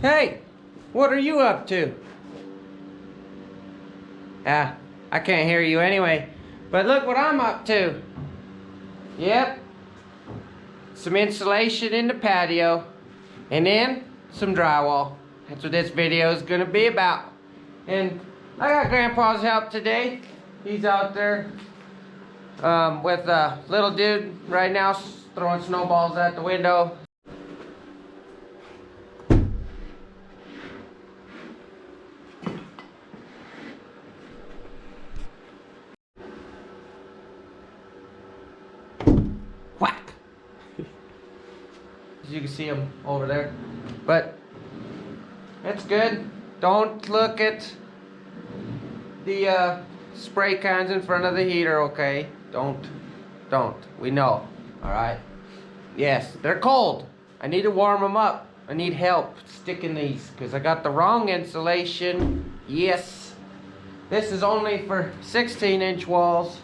Hey, what are you up to? I can't hear you anyway. But look what I'm up to. Yep. Some insulation in the patio. And then some drywall. That's what this video is going to be about. And I got Grandpa's help today. He's out there with a little dude right now throwing snowballs at the window. Whack! As you can see him over there. But it's good. Don't look at the spray cans in front of the heater, okay? Don't. We know, alright? Yes, they're cold. I need to warm them up. I need help sticking these because I got the wrong insulation. Yes. This is only for 16-inch walls.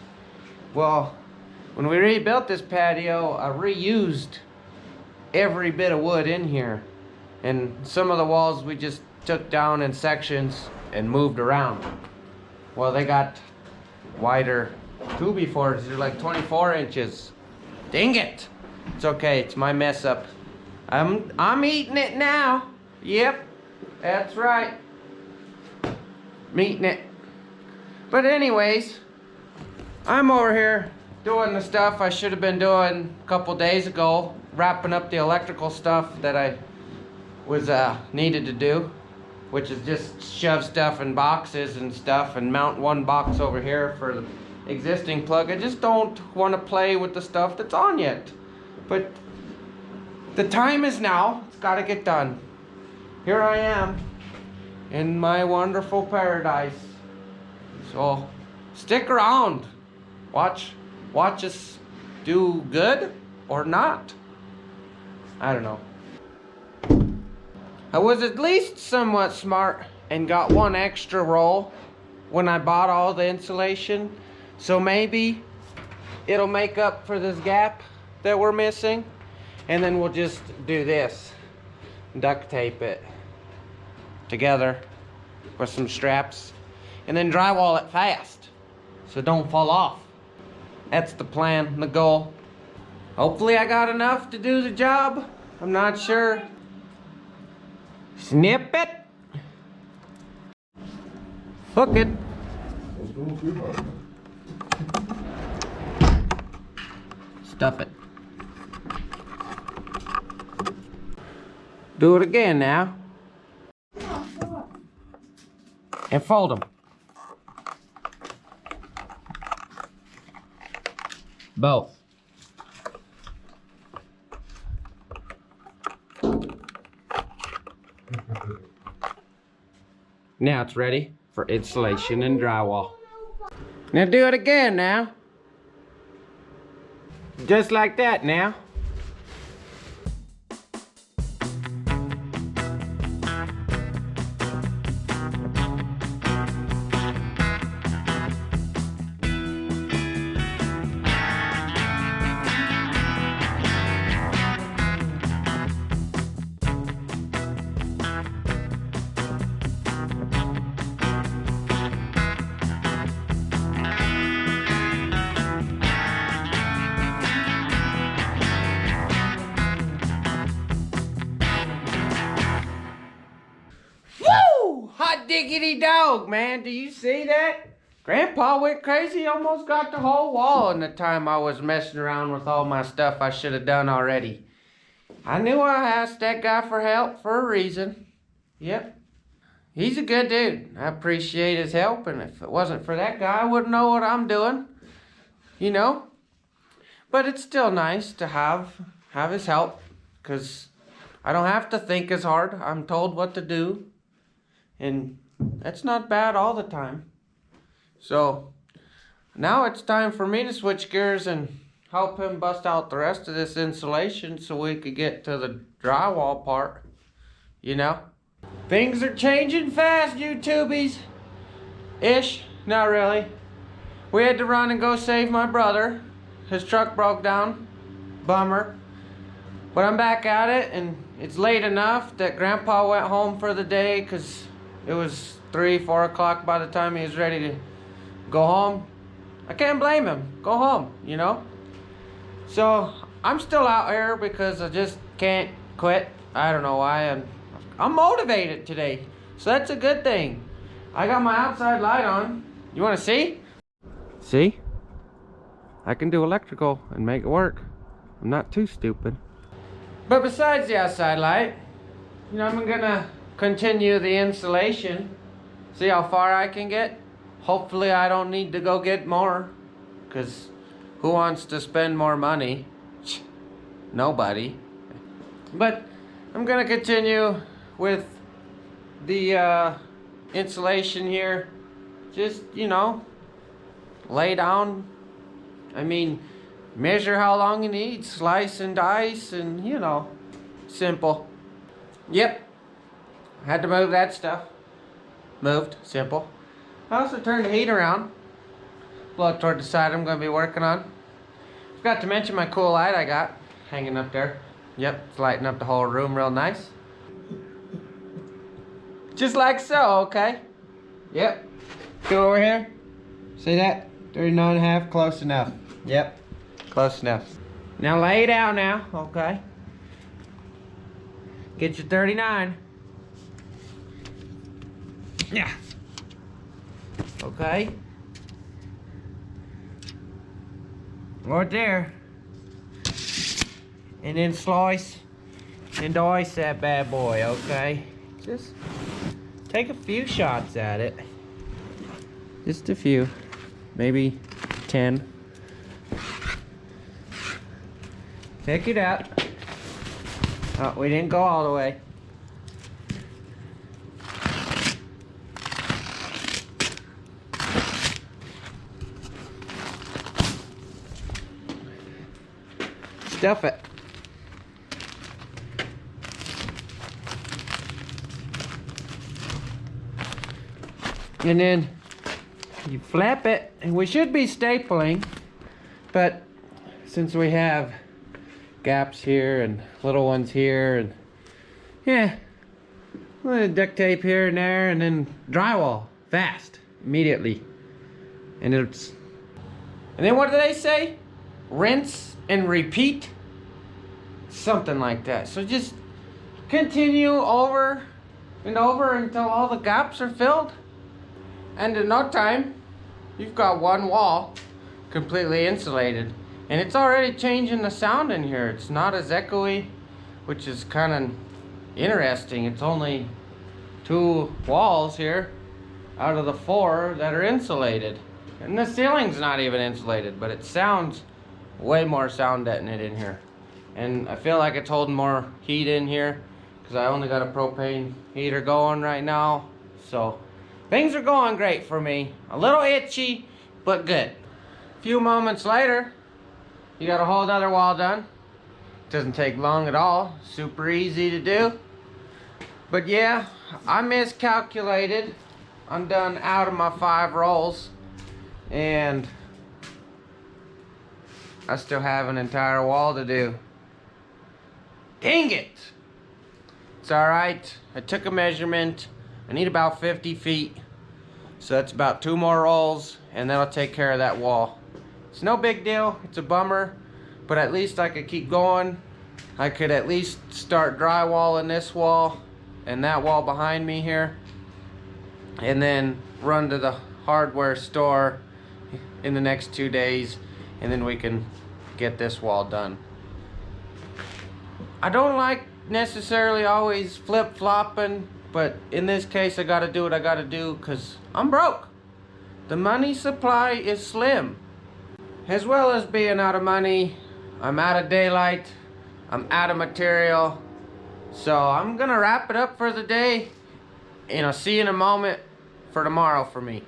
Well, when we rebuilt this patio, I reused every bit of wood in here. And some of the walls we just took down in sections and moved around. Well, they got wider 2x4s. They're like 24 inches. Dang it! It's okay. It's my mess up. I'm eating it now. Yep, that's right. I'm eating it. But anyways, I'm over here doing the stuff I should have been doing a couple days ago, wrapping up the electrical stuff that I was needed to do, which is just shove stuff in boxes and stuff and mount one box over here for the existing plug. I just don't want to play with the stuff that's on yet. But the time is now. It's got to get done. Here I am in my wonderful paradise. So stick around. Watch us do good or not. I don't know. I was at least somewhat smart and got one extra roll when I bought all the insulation. So maybe it'll make up for this gap that we're missing. And then we'll just do this. Duct tape it together with some straps. And then drywall it fast so don't fall off. That's the plan, the goal. Hopefully I got enough to do the job. I'm not sure. Snip it. Hook it. Stuff it. Do it again now. And fold them. Both. Now it's ready for insulation and drywall. Now do it again now. Just like that now. Hot diggity dog, man. Do you see that? Grandpa went crazy, almost got the whole wall in the time I was messing around with all my stuff I should have done already. I knew I asked that guy for help for a reason. Yep. He's a good dude. I appreciate his help, and if it wasn't for that guy, I wouldn't know what I'm doing. You know? But it's still nice to have his help, because I don't have to think as hard. I'm told what to do. And that's not bad all the time. So now it's time for me to switch gears and help him bust out the rest of this insulation so we could get to the drywall part. You know? Things are changing fast, YouTubies. Ish. Not really. We had to run and go save my brother. His truck broke down. Bummer. But I'm back at it, and it's late enough that Grandpa went home for the day because it was 3, 4 o'clock by the time he was ready to go home. I can't blame him. Go home, you know? So I'm still out here because I just can't quit. I don't know why. I'm motivated today, so that's a good thing. I got my outside light on. You want to see? See? I can do electrical and make it work. I'm not too stupid. But besides the outside light, you know, I'm gonna continue the installation. See how far I can get. Hopefully I don't need to go get more, because who wants to spend more money? Nobody. But I'm gonna continue with the insulation here. Just, you know, lay down. I mean, measure how long you need, slice and dice, and you know, simple. Yep, had to move that stuff. Moved, simple. I also turned the heat around, blow it toward the side I'm going to be working on. Forgot to mention my cool light I got hanging up there. Yep, it's lighting up the whole room real nice. Just like so, okay? Yep. Go over here. See that? 39.5, close enough. Yep, close enough. Now lay it out now, okay? Get your 39. Yeah. Okay. Right there. And then slice and dice that bad boy, okay? Just take a few shots at it. Just a few. Maybe 10. Pick it up. Oh, we didn't go all the way. Stuff it. And then you flap it, and we should be stapling, but since we have gaps here and little ones here, and yeah, a little duct tape here and there, and then drywall fast immediately. And then what do they say? Rinse and repeat, something like that. So just continue over and over until all the gaps are filled, and in no time you've got one wall completely insulated. And it's already changing the sound in here. It's not as echoey, which is kind of interesting. It's only 2 walls here out of the 4 that are insulated. And the ceiling's not even insulated, but it sounds way more sound deadened in here. And I feel like it's holding more heat in here because I only got a propane heater going right now. So things are going great for me. A little itchy, but good. A few moments later, you got a whole other wall done. Doesn't take long at all. Super easy to do. But yeah, I miscalculated. I'm done out of my 5 rolls, and I still have an entire wall to do. Dang it! It's alright. I took a measurement. I need about 50 feet. So that's about 2 more rolls, and that'll take care of that wall. It's no big deal. It's a bummer, but at least I could keep going. I could at least start drywalling this wall and that wall behind me here, and then run to the hardware store in the next 2 days, and then we can get this wall done. I don't like necessarily always flip-flopping, but in this case I gotta do what I gotta do because I'm broke. The money supply is slim. As well as being out of money, I'm out of daylight, I'm out of material. So I'm gonna wrap it up for the day, and I'll see you in a moment for tomorrow for me.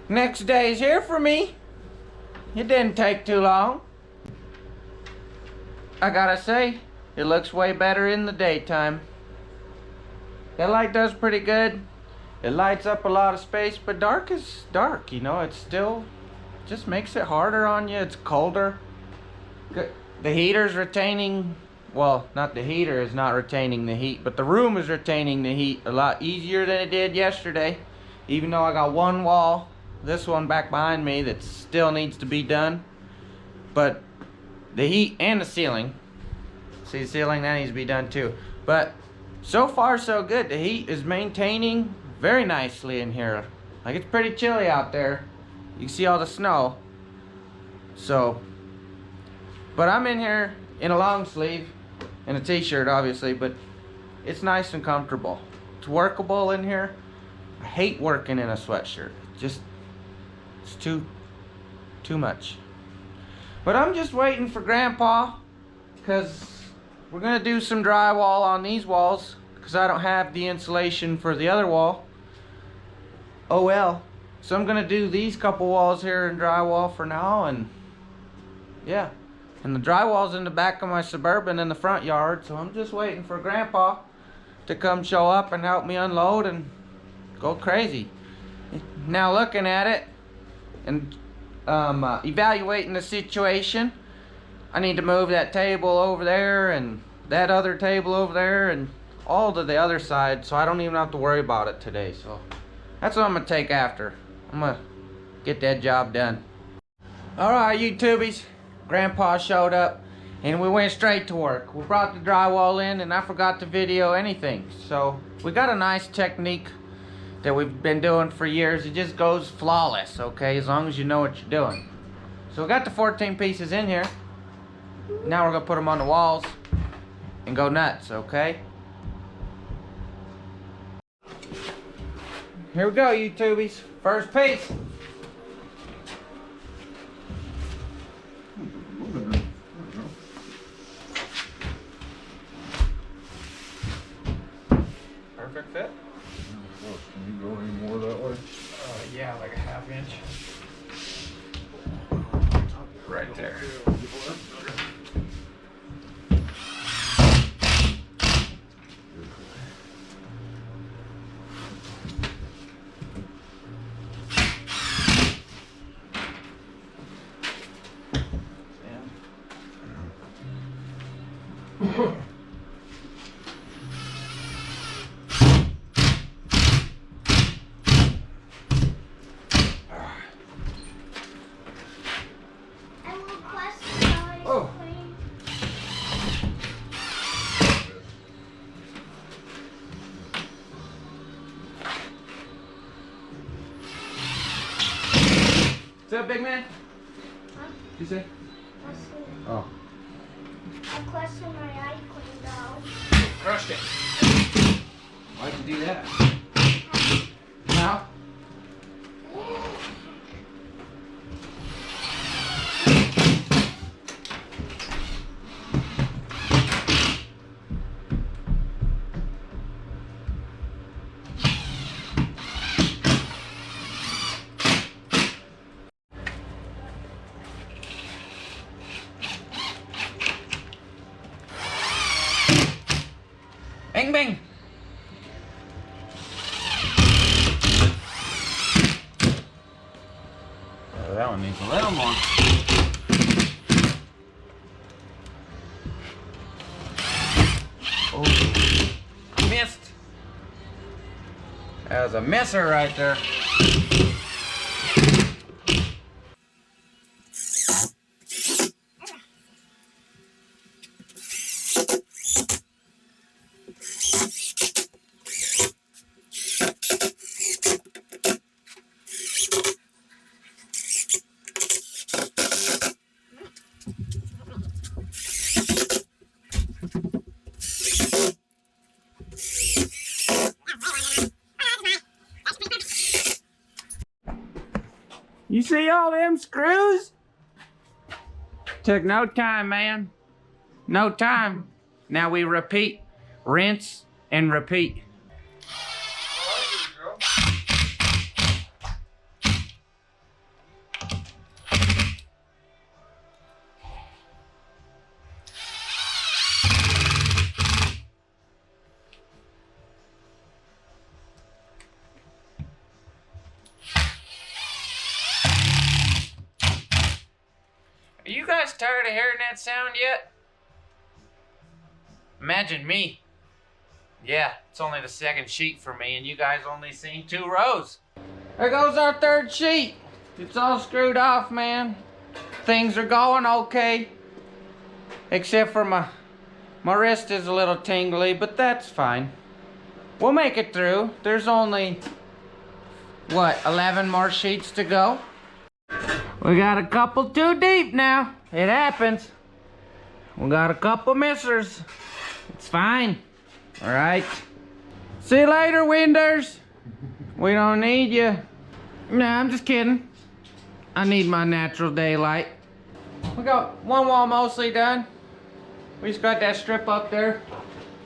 Next day is here for me. It didn't take too long. I gotta say, it looks way better in the daytime. That light does pretty good. It lights up a lot of space, but dark is dark, you know. It's still just makes it harder on you. It's colder. The heater's retaining well, not the heater is not retaining the heat, but the room is retaining the heat a lot easier than it did yesterday. Even though I got one wall, this one back behind me, that still needs to be done. But the heat and the ceiling, see the ceiling, that needs to be done too. But so far so good. The heat is maintaining very nicely in here. Like, it's pretty chilly out there. You can see all the snow. So, but I'm in here in a long sleeve and a t-shirt obviously, but it's nice and comfortable. It's workable in here. I hate working in a sweatshirt. Just, it's too much. But I'm just waiting for Grandpa, because we're gonna do some drywall on these walls, because I don't have the insulation for the other wall. Oh well. So I'm gonna do these couple walls here in drywall for now, and yeah. And the drywall's in the back of my Suburban in the front yard, so I'm just waiting for Grandpa to come show up and help me unload and go crazy. Now looking at it and evaluating the situation, I need to move that table over there and that other table over there and all to the other side, so I don't even have to worry about it today. So that's what I'm gonna take after. I'm gonna get that job done. Alright, YouTubies, Grandpa showed up and we went straight to work. We brought the drywall in and I forgot to video anything. So we got a nice technique that we've been doing for years. It just goes flawless, okay, as long as you know what you're doing. So we got the 14 pieces in here. Now we're gonna put them on the walls and go nuts, okay? Here we go, YouTubies. First piece. Perfect fit. Can you go any more that way? Yeah, like a ½ inch. Right there. What's up, big man? Huh? You say? Oh. I questioned my eye cleaned out. Crushed it. Why'd you do that? Now? Bing, bing. Oh, that one needs a little more. Oh, I missed. That was a misser right there. You see all them screws? Took no time, man. No time. Now we repeat, rinse, and repeat. Are you guys tired of hearing that sound yet? Imagine me. Yeah, it's only the second sheet for me, and you guys only seen 2 rows. There goes our 3rd sheet. It's all screwed off, man. Things are going okay. Except for my wrist is a little tingly, but that's fine. We'll make it through. There's only, what, 11 more sheets to go? We got a couple too deep now. It happens. We got a couple missers. It's fine. All right. See you later, Winders. We don't need you. Nah, I'm just kidding. I need my natural daylight. We got one wall mostly done. We just got that strip up there.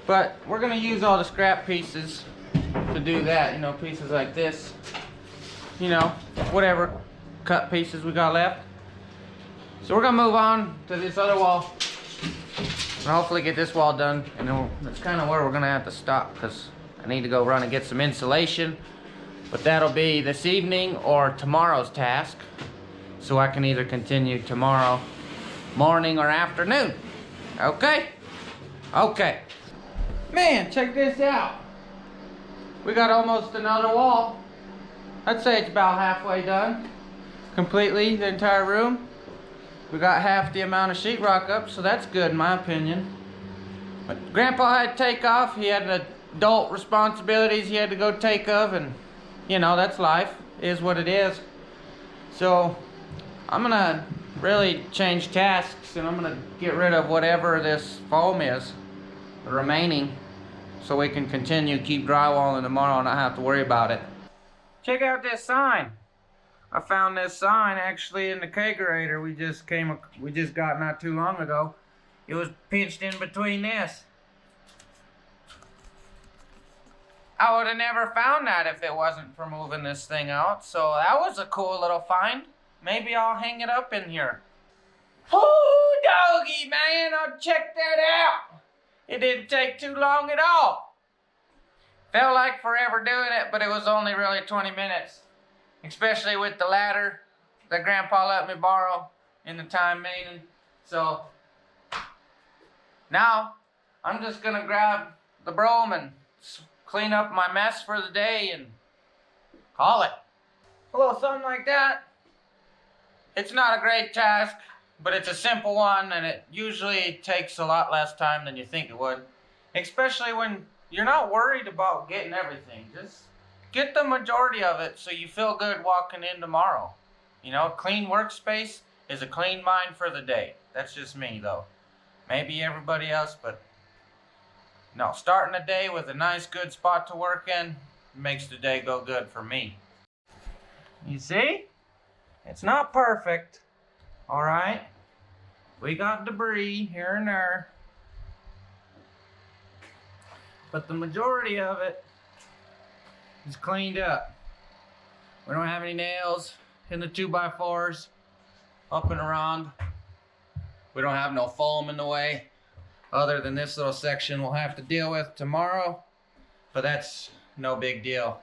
But we're gonna use all the scrap pieces to do that. You know, pieces like this. You know, whatever cut pieces we got left. So we're gonna move on to this other wall. And hopefully get this wall done. And then that's kind of where we're gonna have to stop, because I need to go run and get some insulation. But that'll be this evening or tomorrow's task. So I can either continue tomorrow morning or afternoon. Okay? Okay. Man, check this out. We got almost another wall. I'd say it's about halfway done. Completely, the entire room. We got half the amount of sheetrock up, so that's good in my opinion. But Grandpa had to take off. He had adult responsibilities he had to go take of, and you know, that's life. It is what it is. So I'm gonna really change tasks, and I'm gonna get rid of whatever this foam is, the remaining, so we can continue keep drywalling tomorrow and not have to worry about it. Check out this sign. I found this sign actually in the kegerator we just got not too long ago. It was pinched in between this. I would have never found that if it wasn't for moving this thing out. So that was a cool little find. Maybe I'll hang it up in here. Oh, doggy, man, I'll check that out. It didn't take too long at all. Felt like forever doing it, but it was only really 20 minutes. Especially with the ladder that Grandpa let me borrow in the time meeting. So now I'm just gonna grab the broom and clean up my mess for the day and call it. A little something like that. It's not a great task, but it's a simple one, and it usually takes a lot less time than you think it would. Especially when you're not worried about getting everything. Just get the majority of it so you feel good walking in tomorrow. You know, clean workspace is a clean mind for the day. That's just me though. Maybe everybody else, but no, starting a day with a nice good spot to work in makes the day go good for me. You see? It's not perfect. Alright? We got debris here and there. But the majority of it is cleaned up. We don't have any nails in the 2x4s up and around. We don't have no foam in the way, other than this little section we'll have to deal with tomorrow. But that's no big deal.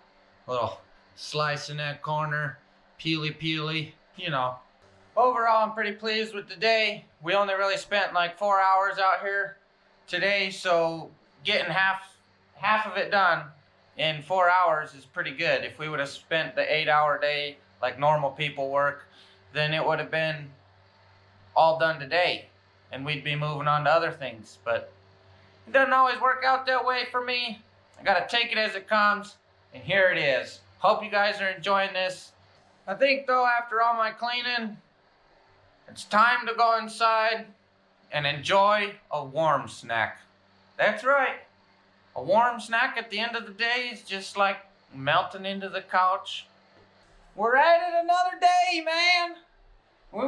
A little slice in that corner, peely, you know. Overall, I'm pretty pleased with the day. We only really spent like 4 hours out here today, so getting half of it done in 4 hours is pretty good. If we would have spent the 8-hour day like normal people work, then it would have been all done today and we'd be moving on to other things. But it doesn't always work out that way for me. I gotta take it as it comes, and here it is. Hope you guys are enjoying this. I think though, after all my cleaning, it's time to go inside and enjoy a warm snack. That's right. A warm snack at the end of the day is just like melting into the couch. We're at it another day, man. I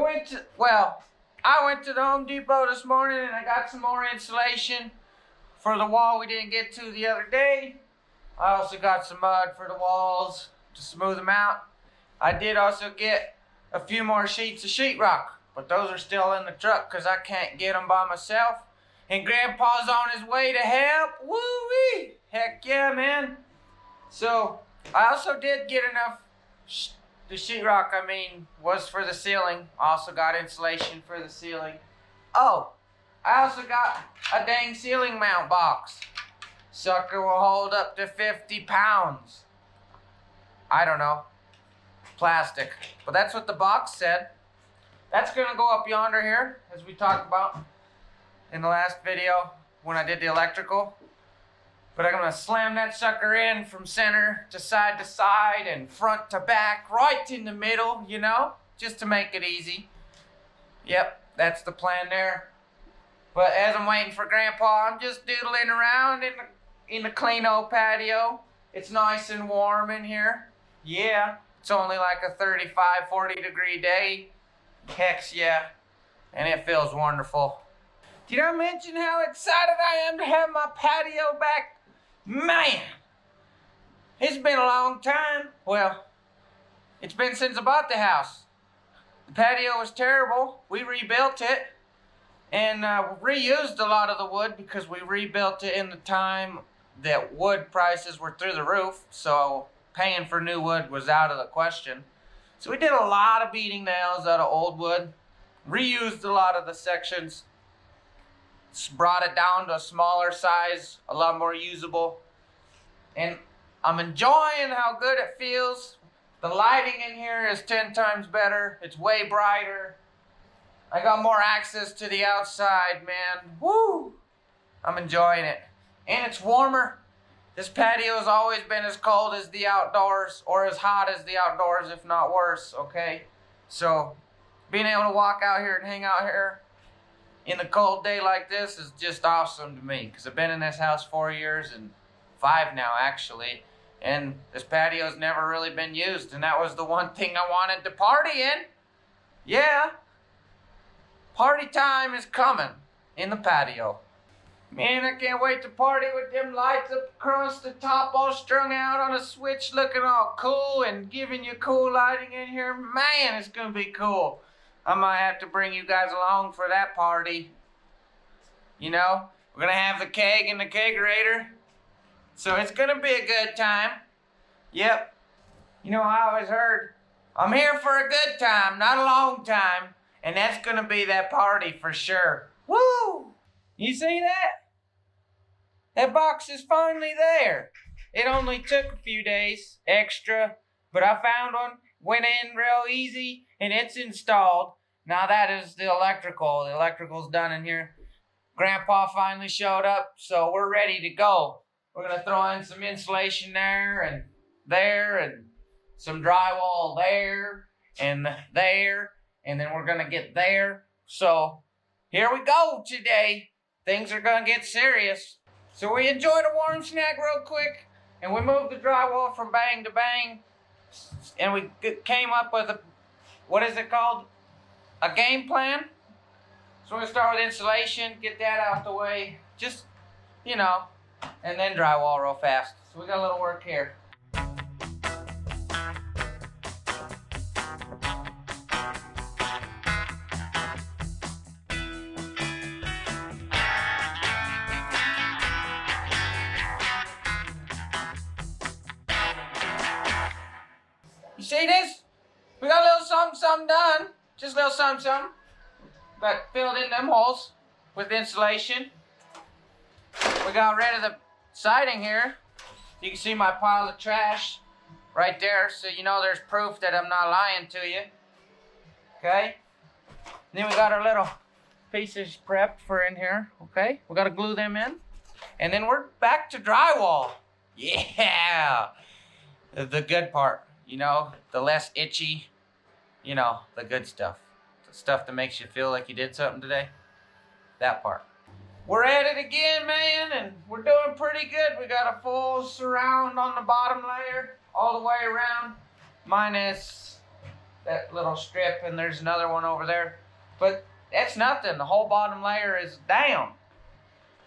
went to the Home Depot this morning and I got some more insulation for the wall we didn't get to the other day. I also got some mud for the walls to smooth them out. I did also get a few more sheets of sheetrock, but those are still in the truck because I can't get them by myself. And Grandpa's on his way to help. Woo-wee! Heck yeah, man. So, I also did get enough. The sheetrock, was for the ceiling. Also got insulation for the ceiling. Oh, I also got a dang ceiling mount box. Sucker will hold up to 50 pounds. I don't know. Plastic. But that's what the box said. That's gonna go up yonder here, as we talked about in the last video when I did the electrical. But I'm gonna slam that sucker in from center to side and front to back, right in the middle, you know, just to make it easy. Yep, that's the plan there. But as I'm waiting for Grandpa, I'm just doodling around in the clean old patio. It's nice and warm in here. Yeah, it's only like a 35, 40 degree day. Heck yeah, and it feels wonderful. Did I mention how excited I am to have my patio back? Man, it's been a long time. Well, it's been since I bought the house. The patio was terrible. We rebuilt it and reused a lot of the wood because we rebuilt it in the time that wood prices were through the roof. So paying for new wood was out of the question. So we did a lot of beating nails out of old wood, reused a lot of the sections, brought it down to a smaller size, a lot more usable. And I'm enjoying how good it feels. The lighting in here is 10 times better. It's way brighter. I got more access to the outside, man. Woo! I'm enjoying it. And it's warmer. This patio has always been as cold as the outdoors, or as hot as the outdoors, if not worse, okay? So, being able to walk out here and hang out here in a cold day like this is just awesome to me, because I've been in this house 4 years, and 5 now, actually, and this patio's never really been used, and that was the one thing I wanted to party in. Yeah. Party time is coming in the patio. Man, I can't wait to party with them lights up across the top all strung out on a switch looking all cool and giving you cool lighting in here. Man, it's gonna be cool. I might have to bring you guys along for that party. You know, we're gonna have the keg in the kegerator. So it's gonna be a good time. Yep. You know, I always heard, I'm here for a good time, not a long time. And that's gonna be that party for sure. Woo! You see that? That box is finally there. It only took a few days extra, but I found one, went in real easy, and it's installed. Now that is the electrical. The electrical's done in here. Grandpa finally showed up, so we're ready to go. We're gonna throw in some insulation there, and some drywall there, and then we're gonna get there. So here we go today. Things are gonna get serious. So we enjoyed a warm snack real quick, and we moved the drywall from bang to bang, and we came up with what is it called? A game plan. So we're gonna start with insulation, get that out the way, just, you know, and then drywall real fast. So we got a little work here. You see this? We got a little something done. Just a little something. But filled in them holes with insulation. We got rid of the siding here. You can see my pile of trash right there. So you know there's proof that I'm not lying to you. Okay? Then we got our little pieces prepped for in here. Okay? We got to glue them in. And then we're back to drywall. Yeah! The good part. You know, the less itchy, you know, the good stuff. The stuff that makes you feel like you did something today. That part. We're at it again, man, and we're doing pretty good. We got a full surround on the bottom layer, all the way around, minus that little strip, and there's another one over there. But that's nothing. The whole bottom layer is down.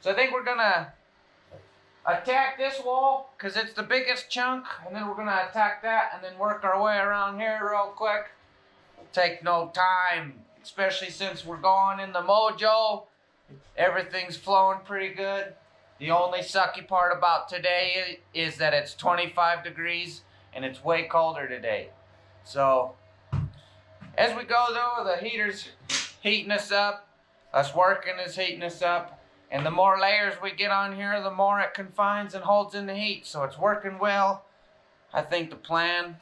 So I think we're gonna attack this wall because it's the biggest chunk, and then we're gonna attack that and then work our way around here real quick. Take no time, especially since we're going in the mojo. Everything's flowing pretty good. The only sucky part about today is that it's 25 degrees and it's way colder today. So as we go though, the heater's heating us up. Us working is heating us up. And the more layers we get on here, the more it confines and holds in the heat. So it's working well. I think the plan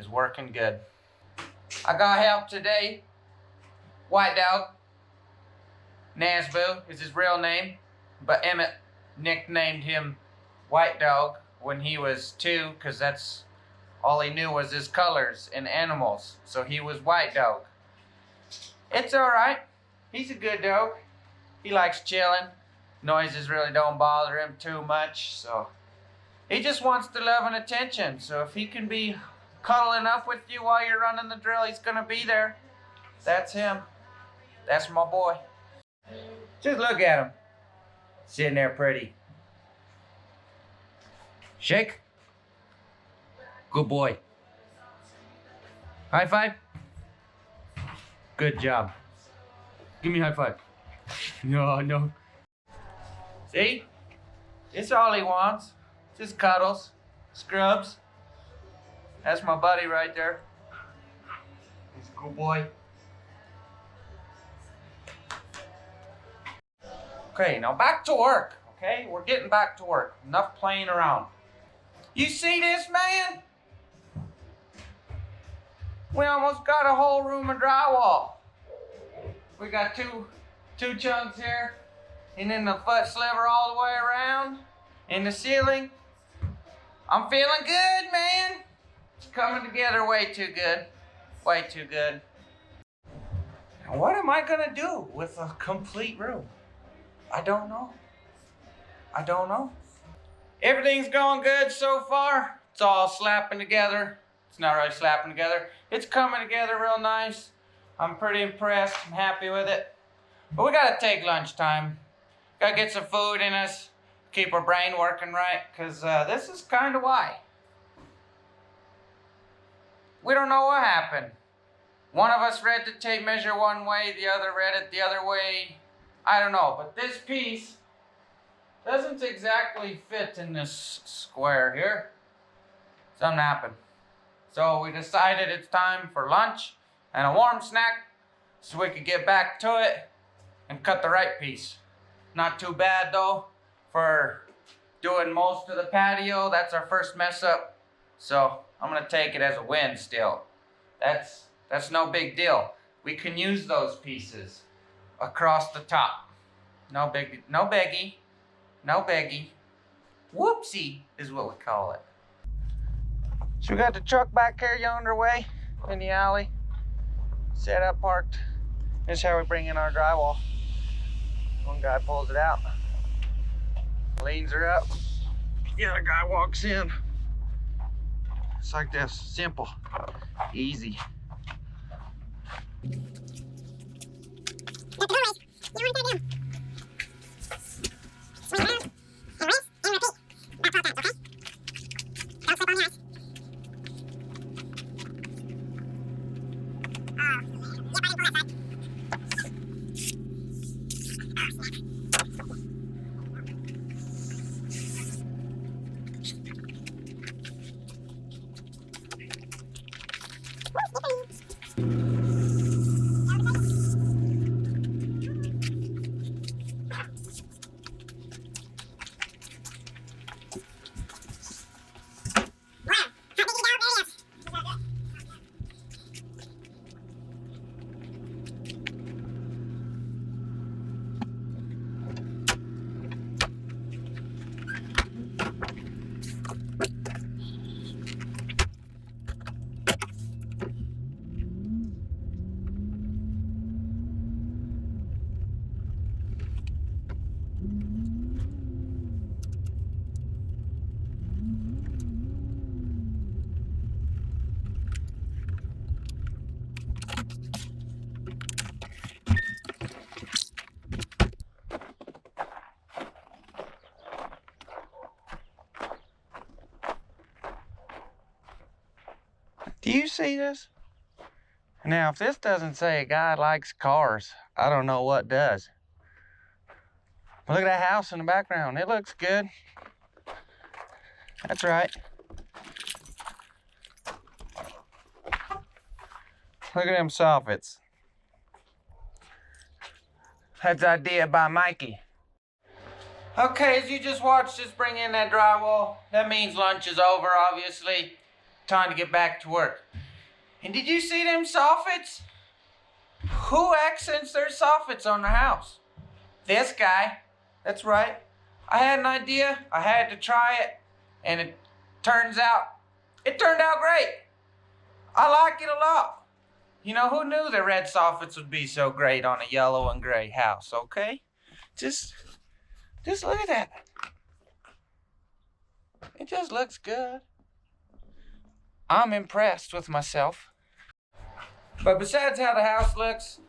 is working good. I got help today. White Dog. Nazboo is his real name. But Emmett nicknamed him White Dog when he was 2, because that's all he knew was his colors and animals. So he was White Dog. It's alright. He's a good dog. He likes chilling. Noises really don't bother him too much. So he just wants the love and attention. So if he can be cuddling up with you while you're running the drill, he's gonna be there. That's him. That's my boy. Just look at him. Sitting there pretty. Shake. Good boy. High five. Good job. Give me a high five. No. See? It's all he wants. Just cuddles. Scrubs. That's my buddy right there. He's a good boy. Okay, now back to work. Okay, we're getting back to work. Enough playing around. You see this, man? We almost got a whole room of drywall. We got two chunks here, and then the foot sliver all the way around, and the ceiling. I'm feeling good, man. It's coming together way too good. Way too good. Now what am I gonna do with a complete room? I don't know. Everything's going good so far. It's all slapping together. It's not really slapping together. It's coming together real nice. I'm pretty impressed. I'm happy with it. But we gotta take lunchtime. Gotta get some food in us. Keep our brain working right. Because this is kind of why. We don't know what happened. One of us read the tape measure one way, the other read it the other way. I don't know, but this piece doesn't exactly fit in this square here. Something happened. So we decided it's time for lunch and a warm snack so we could get back to it and cut the right piece. Not too bad though for doing most of the patio. That's our first mess up. So I'm gonna take it as a win still. That's no big deal. We can use those pieces across the top. No biggie. Whoopsie is what we call it. So we got the truck back here yonder way in the alley. Set up, parked. This is how we bring in our drywall. One guy pulls it out. Leans her up. The other guy walks in. It's like this, simple, easy. Do you see this? Now, if this doesn't say a guy likes cars, I don't know what does. Look at that house in the background. It looks good. That's right. Look at them soffits. That's an idea by Mikey. Okay, as you just watched us bring in that drywall, that means lunch is over, obviously. Time to get back to work. And did you see them soffits? Who accents their soffits on their house? This guy. That's right. I had an idea, I had to try it, and it turned out great. I like it a lot. You know, who knew the red soffits would be so great on a yellow and gray house, okay? Just look at that. It just looks good. I'm impressed with myself. But besides how the house looks,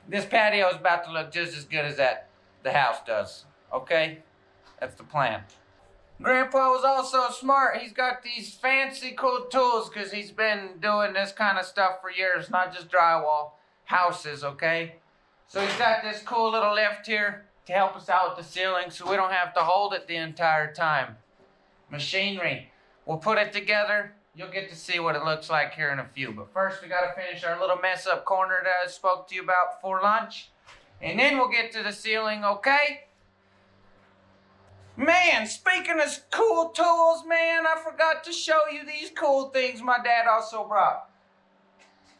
this patio is about to look just as good as the house does, okay? That's the plan. Grandpa was also smart. He's got these fancy cool tools because he's been doing this kind of stuff for years, not just drywall, houses, okay? So he's got this cool little lift here to help us out with the ceiling so we don't have to hold it the entire time. Machinery. We'll put it together. You'll get to see what it looks like here in a few. But first, we got to finish our little mess up corner that I spoke to you about before lunch. And then we'll get to the ceiling, okay? Man, speaking of cool tools, man, I forgot to show you these cool things my dad also brought.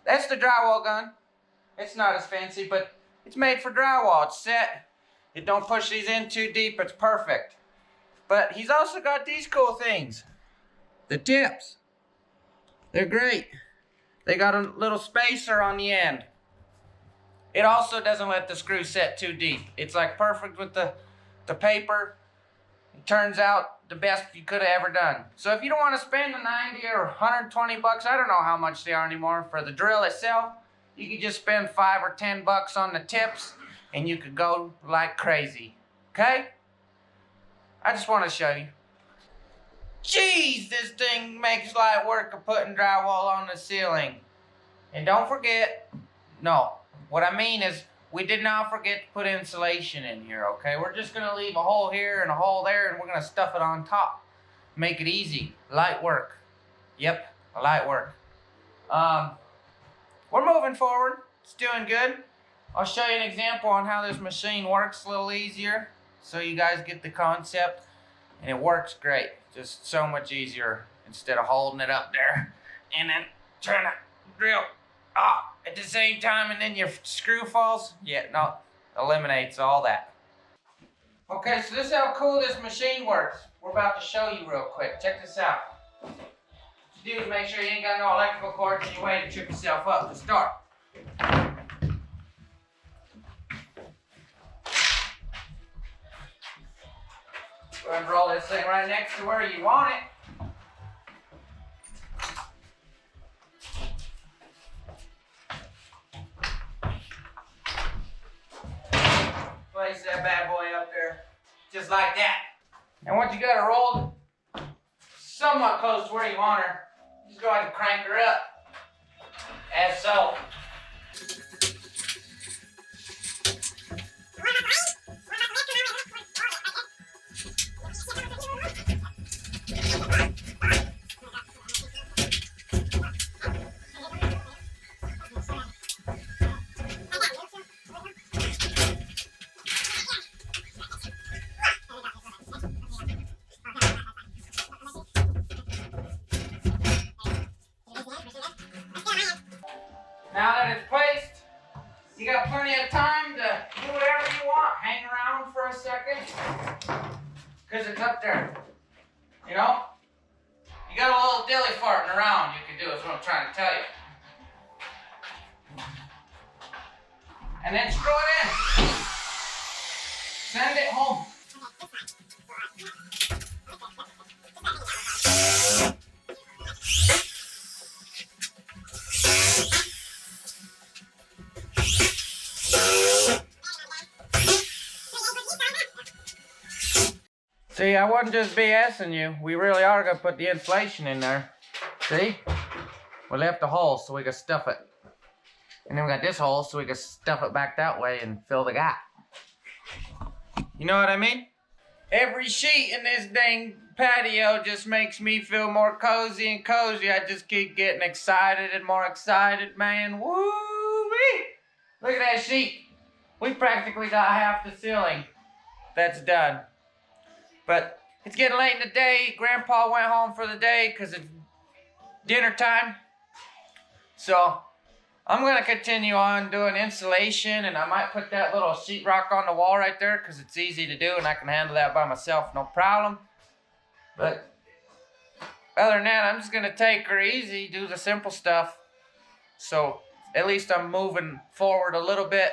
That's the drywall gun. It's not as fancy, but it's made for drywall. It's set. It don't push these in too deep. It's perfect. But he's also got these cool things. The tips. They're great. They got a little spacer on the end. It also doesn't let the screw set too deep. It's like perfect with the paper. It turns out the best you could have ever done. So if you don't want to spend the 90 or 120 bucks, I don't know how much they are anymore, for the drill itself, you could just spend 5 or 10 bucks on the tips and you could go like crazy. Okay? I just want to show you. Jeez, this thing makes light work of putting drywall on the ceiling. And don't forget, no, what I mean is we did not forget to put insulation in here, okay? We're just gonna leave a hole here and a hole there and we're gonna stuff it on top. Make it easy, light work. Yep, light work. We're moving forward, it's doing good. I'll show you an example on how this machine works a little easier so you guys get the concept. And it works great, just so much easier instead of holding it up there and then trying to drill at the same time and then your screw falls. Yeah, no, eliminates all that. Okay, so this is how cool this machine works. We're about to show you real quick. Check this out. What you do is make sure you ain't got no electrical cords in your way to trip yourself up to start. Go ahead and roll this thing right next to where you want it. Place that bad boy up there, just like that. And once you got her rolled somewhat close to where you want her, just go ahead and crank her up, as so. Now that it's placed, you got plenty of time to do whatever you want. Hang around for a second, because it's up there. You know? You got a little dilly farting around you can do, is what I'm trying to tell you. And then screw it in. Send it home. See, I wasn't just BSing you. We really are going to put the insulation in there. See? We left a hole so we can stuff it. And then we got this hole so we can stuff it back that way and fill the gap. You know what I mean? Every sheet in this dang patio just makes me feel more cozy and cozy. I just keep getting excited and more excited, man. Woo-wee! Look at that sheet. we practically got half the ceiling that's done. But it's getting late in the day. Grandpa went home for the day because it's dinner time. So I'm going to continue on doing insulation, and I might put that little sheetrock on the wall right there because it's easy to do and I can handle that by myself, no problem. But other than that, I'm just going to take her easy, do the simple stuff. So at least I'm moving forward a little bit.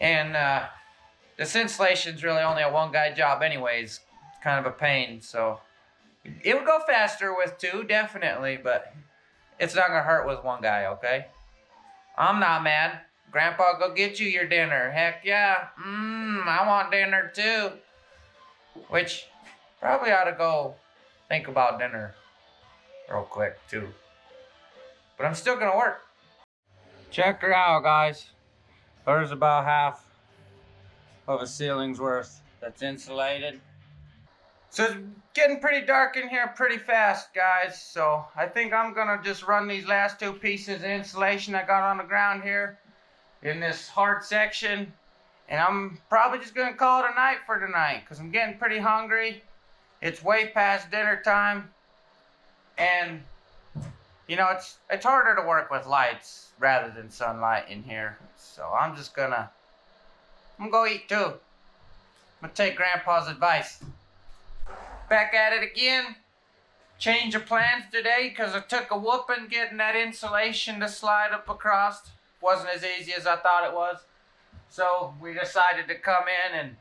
And this insulation's really only a one-guy job anyways. It's kind of a pain, so it would go faster with two, definitely, but it's not going to hurt with one guy, okay? I'm not mad. Grandpa, go get you your dinner. Heck yeah. I want dinner too. Which, probably ought to go think about dinner real quick too. But I'm still gonna work. Check her out, guys. There's about half of a ceiling's worth that's insulated. So it's getting pretty dark in here pretty fast, guys. So I think I'm gonna just run these last two pieces of insulation I got on the ground here in this hard section. And I'm probably just gonna call it a night for tonight because I'm getting pretty hungry. It's way past dinner time. And you know, it's harder to work with lights rather than sunlight in here. So I'm gonna go eat too. I'm gonna take Grandpa's advice. Back at it again. Change of plans today because I took a whooping getting that insulation to slide up across. Wasn't as easy as I thought it was. So we decided to come in and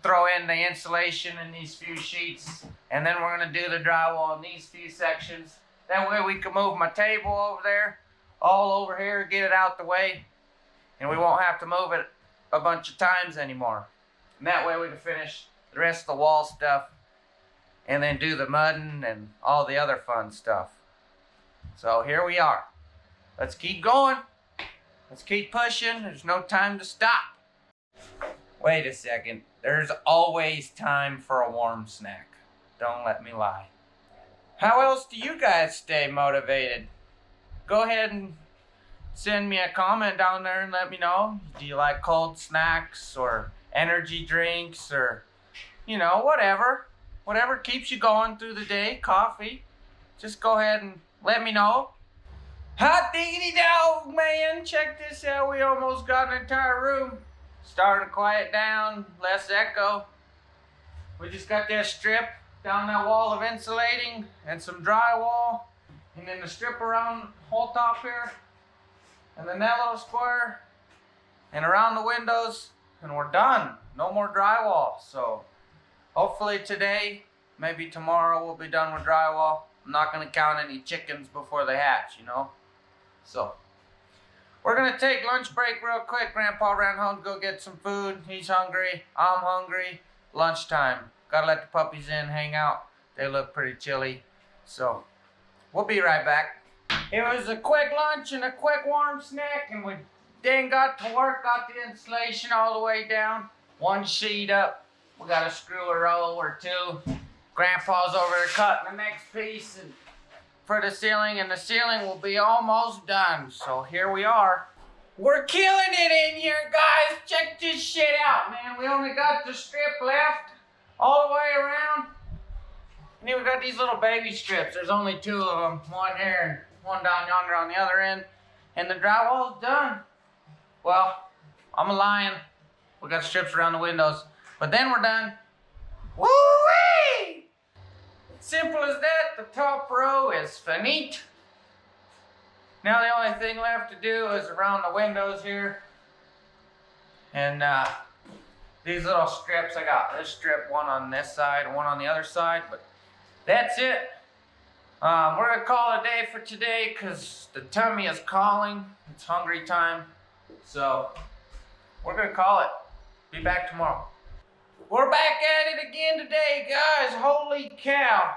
throw in the insulation in these few sheets. And then we're going to do the drywall in these few sections. That way we can move my table over there, all over here, get it out the way. And we won't have to move it a bunch of times anymore. And that way we can finish the rest of the wall stuff and then do the mudding and all the other fun stuff. So here we are. Let's keep going. Let's keep pushing. There's no time to stop. Wait a second. There's always time for a warm snack. Don't let me lie. How else do you guys stay motivated? Go ahead and send me a comment down there and let me know. Do you like cold snacks or energy drinks or, you know, whatever. Whatever keeps you going through the day, coffee. Just go ahead and let me know. Hot diggity dog, man. Check this out. We almost got an entire room. Starting to quiet down, less echo. We just got that strip down that wall of insulating and some drywall. And then the strip around the whole top here. And then that little square. And around the windows. And we're done. No more drywall. So hopefully today, maybe tomorrow we'll be done with drywall. I'm not going to count any chickens before they hatch, you know. So we're going to take lunch break real quick. Grandpa ran home to go get some food. He's hungry. I'm hungry. Lunchtime. Gotta let the puppies in, hang out. They look pretty chilly. So we'll be right back. It was a quick lunch and a quick warm snack, and we then got to work, got the insulation all the way down. One sheet up. We got to screw a row or two. Grandpa's over there cutting the next piece and for the ceiling, and the ceiling will be almost done. So here we are. We're killing it in here, guys. Check this shit out, man. We only got the strip left all the way around. And then we got these little baby strips. There's only two of them. One here and one down yonder on the other end. And the drywall's done. Well, I'm lying. We got strips around the windows. But then we're done. Woo-wee! Simple as that. The top row is finite. Now the only thing left to do is around the windows here. And these little strips, I got this strip, one on this side and one on the other side. But that's it. We're going to call it a day for today because the tummy is calling. It's hungry time. So we're going to call it. Be back tomorrow. We're back at it again today, guys. Holy cow.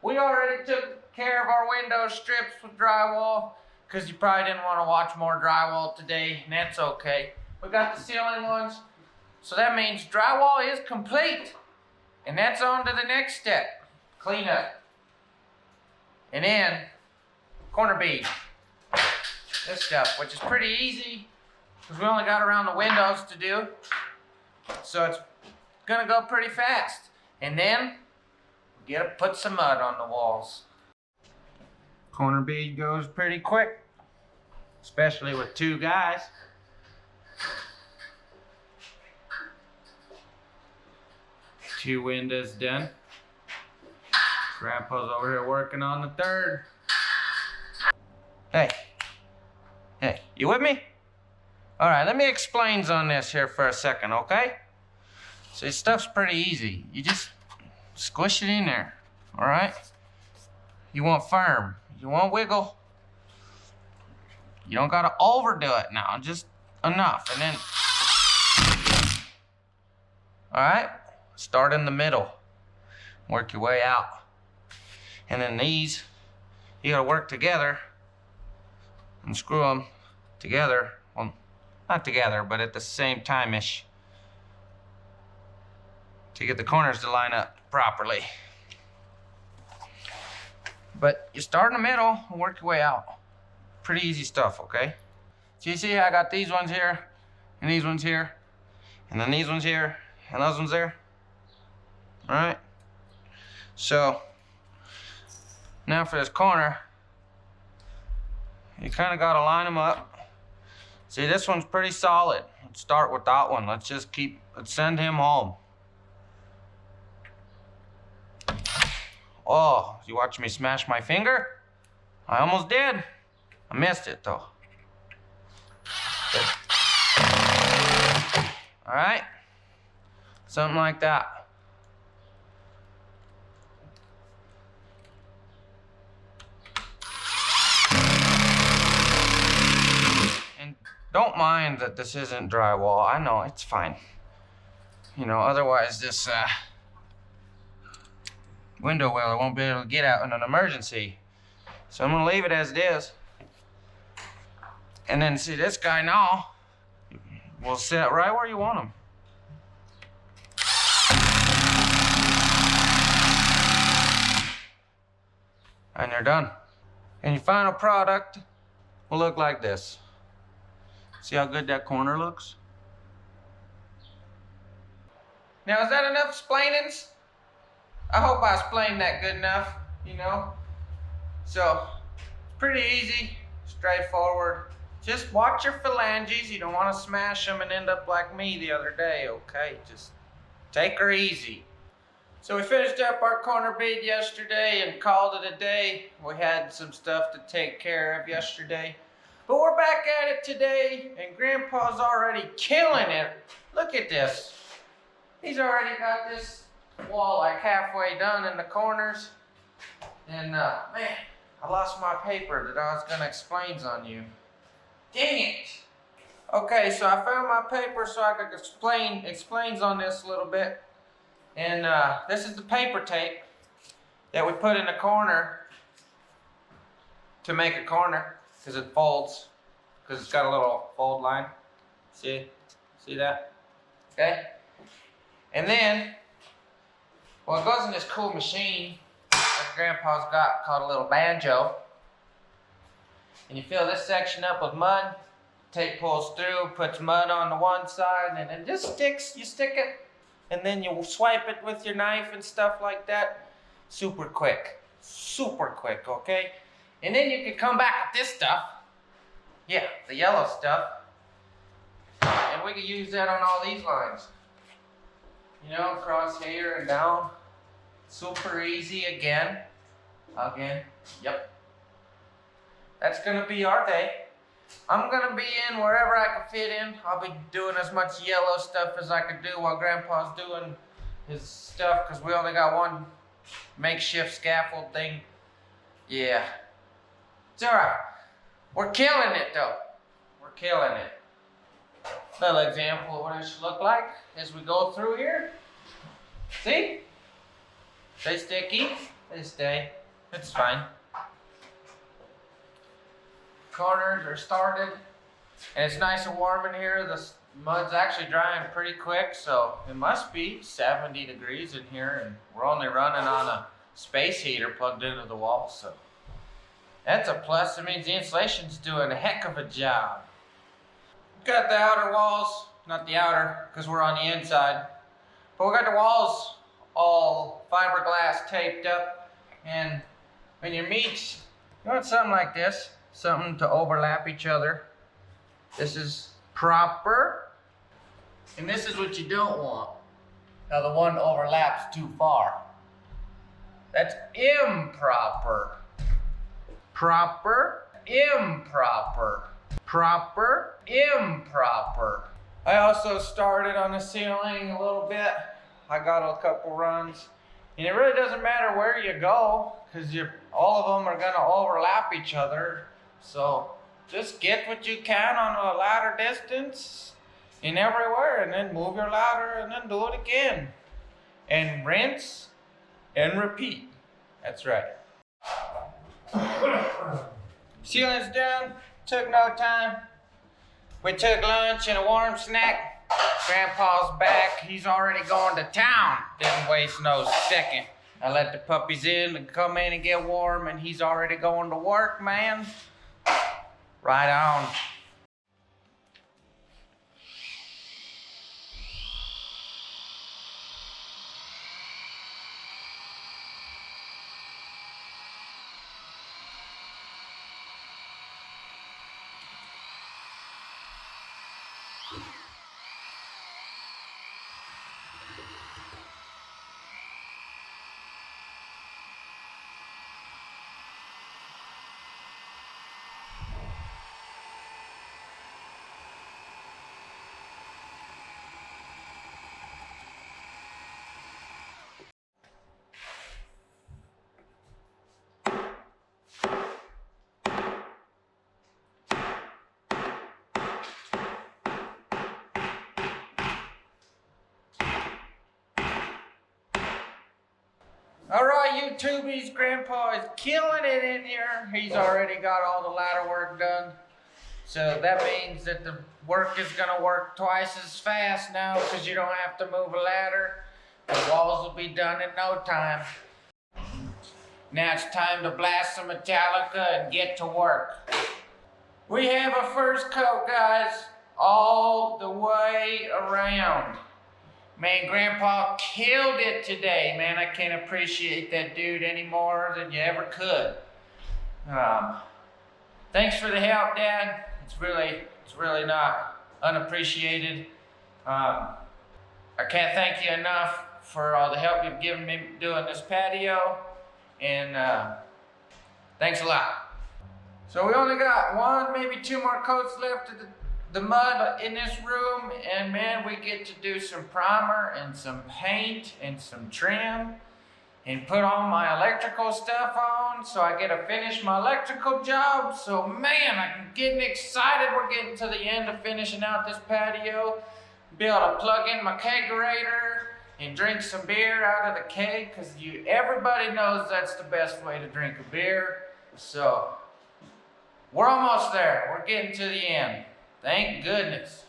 We already took care of our window strips with drywall because you probably didn't want to watch more drywall today, and that's okay. We got the ceiling ones, so that means drywall is complete. And that's on to the next step, cleanup. And then corner bead. This stuff, which is pretty easy. because we only got around the windows to do. So it's gonna go pretty fast. And then we gotta put some mud on the walls. Corner bead goes pretty quick, especially with 2 guys. Two windows done. Grandpa's over here working on the 3rd. Hey, you with me? All right, let me explain on this here for a second, okay? So this stuff's pretty easy. You just squish it in there, all right? You want firm, you want wiggle. You don't gotta overdo it now, just enough, and then, all right? Start in the middle, work your way out. And then these, you gotta work together and screw them together. Well, not together, but at the same time-ish to get the corners to line up properly. But you start in the middle and work your way out. Pretty easy stuff, okay? So you see I got these ones here, and these ones here, and then these ones here, and those ones there. All right? So, now for this corner, you kind of got to line them up. See, this one's pretty solid. Let's start with that one. Let's send him home. Oh, you watch me smash my finger? I almost did. I missed it though. All right? Something like that. And don't mind that this isn't drywall. I know, it's fine. You know, otherwise this window well, I won't be able to get out in an emergency. So I'm gonna leave it as it is. And then see this guy now will sit right where you want him. And you're done. And your final product will look like this. See how good that corner looks? Now is that enough explainings? I hope I explained that good enough, you know? So, it's pretty easy, straightforward. Just watch your phalanges. You don't want to smash them and end up like me the other day, okay? Just take her easy. So we finished up our corner bead yesterday and called it a day. We had some stuff to take care of yesterday. But we're back at it today, and Grandpa's already killing it. Look at this. He's already got this wall like halfway done in the corners. And man, I lost my paper that I was gonna explain on you. Dang it! Okay, so I found my paper so I could explains on this a little bit. And this is the paper tape that we put in the corner to make a corner, because it folds, because it's got a little fold line. See that? Okay. And then, well, it goes in this cool machine that Grandpa's got called a little banjo. And you fill this section up with mud. Tape pulls through, puts mud on the one side, and it just sticks. You stick it, and then you swipe it with your knife and stuff like that. Super quick, okay? And then you can come back with this stuff. Yeah, the yellow stuff. And we can use that on all these lines. You know, across here and down. Super easy again. Yep. That's gonna be our day. I'm gonna be in wherever I can fit in. I'll be doing as much yellow stuff as I can do while Grandpa's doing his stuff, because we only got one makeshift scaffold thing. Yeah. It's alright. We're killing it though. We're killing it. Little example of what it should look like as we go through here. See? They sticky. They stay. It's fine. Corners are started. And it's nice and warm in here. The mud's actually drying pretty quick, so it must be 70 degrees in here, and we're only running on a space heater plugged into the wall, so that's a plus. It means the insulation's doing a heck of a job. Got the outer walls, not the outer, because we're on the inside. But we got the walls all fiberglass taped up. And when your meats, you want something like this, something to overlap each other. This is proper. And this is what you don't want. Now the one overlaps too far. That's improper. Proper, improper. Proper, improper. I also started on the ceiling a little bit. I got a couple runs. And it really doesn't matter where you go, because all of them are gonna overlap each other. So just get what you can on a ladder distance and everywhere, and then move your ladder and then do it again. And rinse and repeat. That's right. Ceiling's done. Took no time. We took lunch and a warm snack. Grandpa's back. He's already going to town. Didn't waste no second. I let the puppies in and come in and get warm, and he's already going to work, man. Right on. All right, YouTubies, Grandpa is killing it in here. He's already got all the ladder work done. So that means that the work is gonna work twice as fast now, because you don't have to move a ladder. The walls will be done in no time. Now it's time to blast some Metallica and get to work. We have a first coat, guys, all the way around. Man, Grandpa killed it today, man. I can't appreciate that dude any more than you ever could. Thanks for the help, Dad. It's really not unappreciated. I can't thank you enough for all the help you've given me doing this patio, and thanks a lot. So we only got one, maybe two more coats left of the mud in this room, and man, we get to do some primer and some paint and some trim and put all my electrical stuff on, so I get to finish my electrical job. So man, I'm getting excited. We're getting to the end of finishing out this patio. Be able to plug in my kegerator and drink some beer out of the keg, because everybody knows that's the best way to drink a beer. So we're almost there. We're getting to the end. Thank goodness.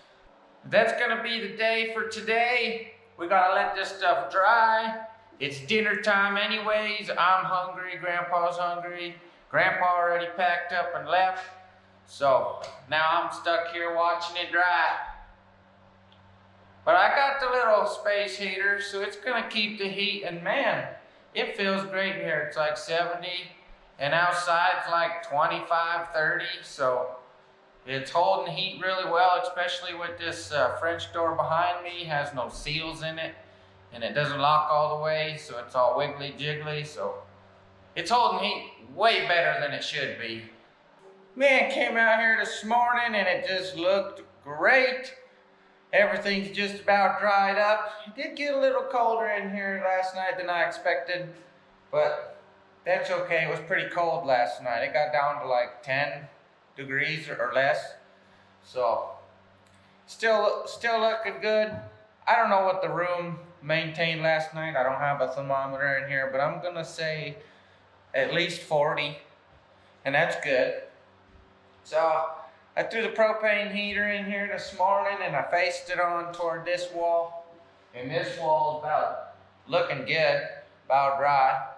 That's gonna be the day for today. We gotta let this stuff dry. It's dinner time anyways. I'm hungry, Grandpa's hungry. Grandpa already packed up and left. So now I'm stuck here watching it dry. But I got the little space heater, so it's gonna keep the heat, and man, it feels great in here. It's like 70, and outside it's like 25, 30, so it's holding heat really well, especially with this French door behind me. It has no seals in it, and it doesn't lock all the way, so it's all wiggly jiggly. So it's holding heat way better than it should be. Man, came out here this morning and it just looked great. Everything's just about dried up. It did get a little colder in here last night than I expected, but that's okay. It was pretty cold last night. It got down to like 10 degrees or less. So still looking good. I don't know what the room maintained last night. I don't have a thermometer in here, but I'm gonna say at least 40, and that's good. So I threw the propane heater in here this morning, and I faced it on toward this wall, and this wall is about looking good, about dry.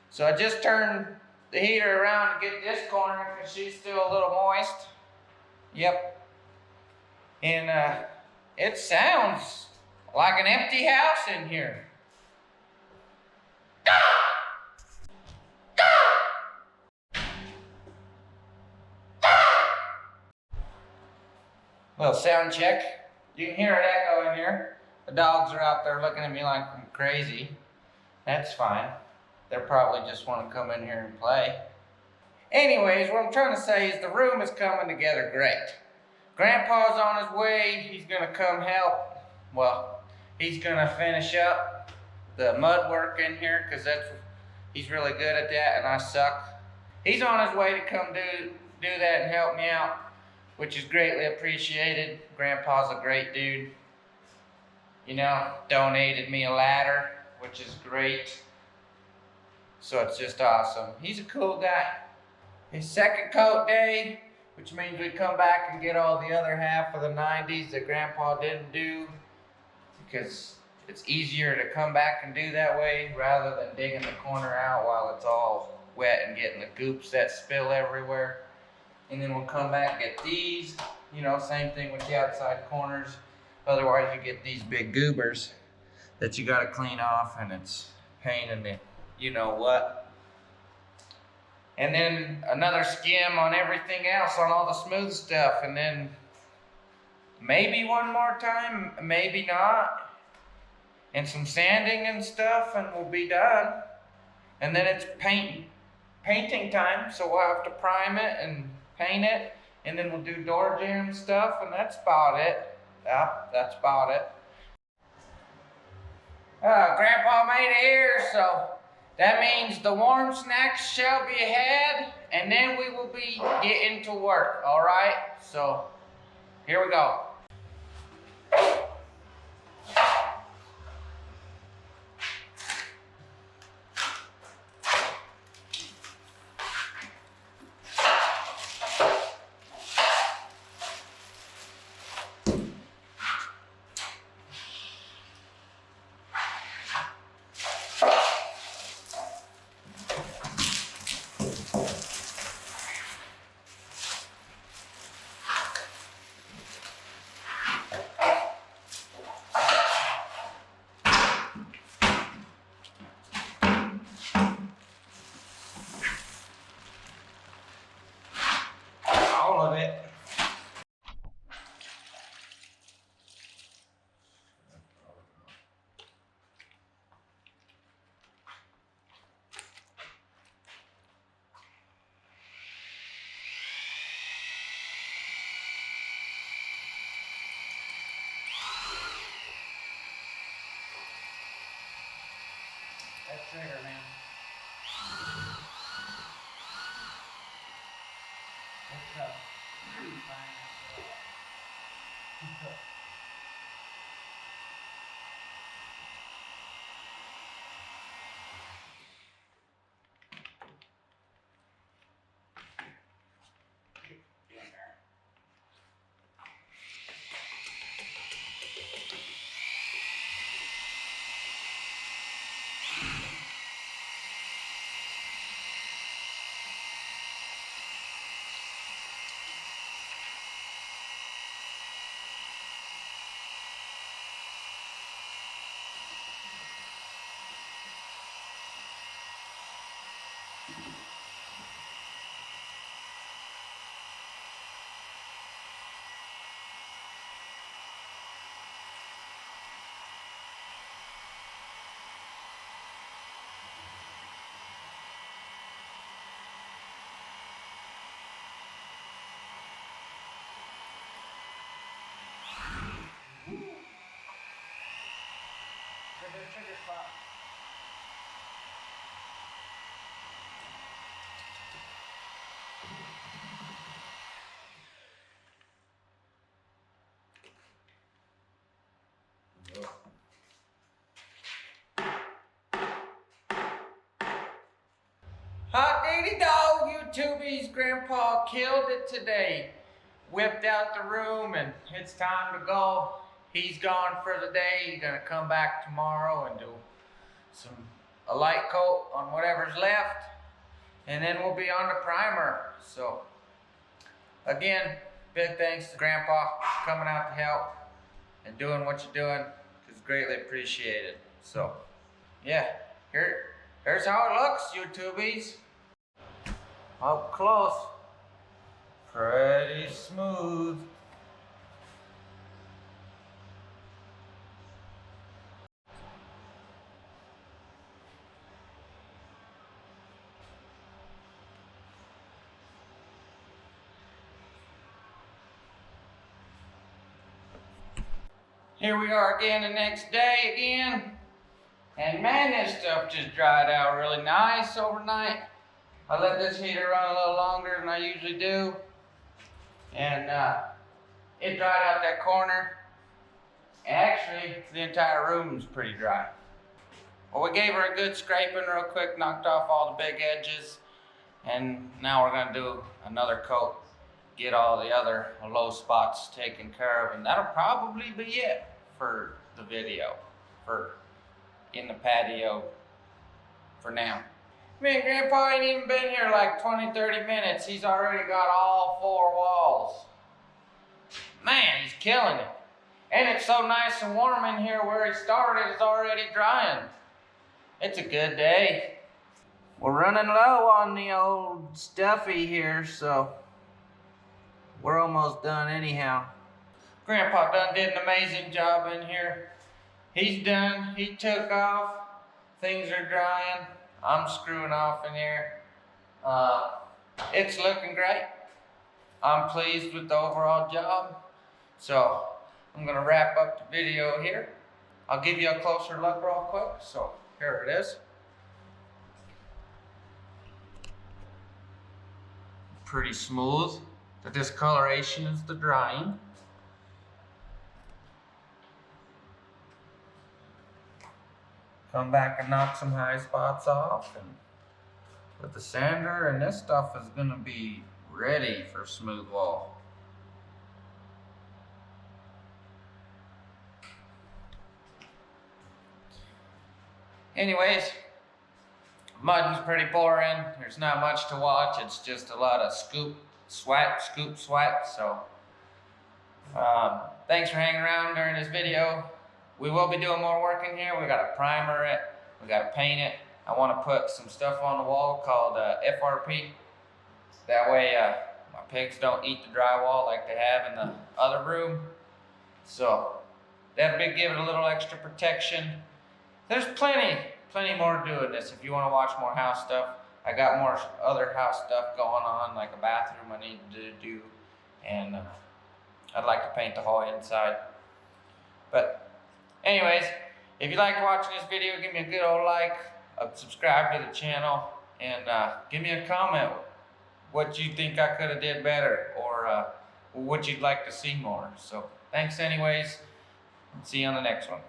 So I just turned the heater around to get this corner because she's still a little moist. Yep. And it sounds like an empty house in here. Little sound check. You can hear it echo in here. The dogs are out there looking at me like I'm crazy. That's fine. They probably just want to come in here and play. Anyways, what I'm trying to say is the room is coming together great. Grandpa's on his way. He's gonna come help. Well, he's gonna finish up the mud work in here because he's really good at that and I suck. He's on his way to come do that and help me out, which is greatly appreciated. Grandpa's a great dude. You know, donated me a ladder, which is great. So it's just awesome. He's a cool guy. His second coat day, which means we come back and get all the other half of the 90s that Grandpa didn't do, because it's easier to come back and do that way rather than digging the corner out while it's all wet and getting the goops that spill everywhere. And then we'll come back and get these, you know, same thing with the outside corners. Otherwise you get these big goobers that you gotta clean off and it's pain in the you know what. And then another skim on everything else, on all the smooth stuff, and then maybe one more time, maybe not, and some sanding and stuff, and we'll be done. And then it's painting time, so we'll have to prime it and paint it, and then we'll do door jamb stuff, and that's about it. Yeah, that's about it. Grandpa made it here, so that means the warm snacks shall be had, and then we will be getting to work, all right? So, here we go. All of it. That trigger, man. What's up? Trigger spot. Hot diggity dog, YouTubies. Grandpa killed it today. Whipped out the room and it's time to go. He's gone for the day. He's gonna come back tomorrow and do a light coat on whatever's left. And then we'll be on the primer. So again, big thanks to Grandpa for coming out to help and doing what you're doing. It's greatly appreciated. So, yeah, here's how it looks, YouTubies. Up close. Pretty smooth. Here we are again the next day again. And man, this stuff just dried out really nice overnight. I let this heater run a little longer than I usually do. And it dried out that corner. Actually, the entire room's pretty dry. Well, we gave her a good scraping real quick, knocked off all the big edges. And now we're gonna do another coat. Get all the other low spots taken care of, and that'll probably be it for the video, for in the patio for now. Man, Grandpa ain't even been here like 20-30 minutes. He's already got all 4 walls. Man, he's killing it. And it's so nice and warm in here where he started, it's already drying. It's a good day. We're running low on the old stuffy here, so we're almost done anyhow. Grandpa did an amazing job in here. He's done, he took off. Things are drying. I'm screwing off in here. It's looking great. I'm pleased with the overall job. So I'm gonna wrap up the video here. I'll give you a closer look real quick. So here it is. Pretty smooth. The discoloration is the drying. Come back and knock some high spots off and with the sander, and this stuff is gonna be ready for smooth wall. Anyways, mudding's pretty boring. There's not much to watch. It's just a lot of scoop, swat. So, thanks for hanging around during this video. We will be doing more work in here. We got to primer it. We got to paint it. I want to put some stuff on the wall called FRP. That way, my pigs don't eat the drywall like they have in the other room. So that'll be give it a little extra protection. There's plenty more to do in this. If you want to watch more house stuff, I got more other house stuff going on, like a bathroom I need to do, and I'd like to paint the whole inside. But anyways, if you liked watching this video, give me a good old like, subscribe to the channel, and give me a comment what you think I could have did better, or what you'd like to see more. So thanks anyways, see you on the next one.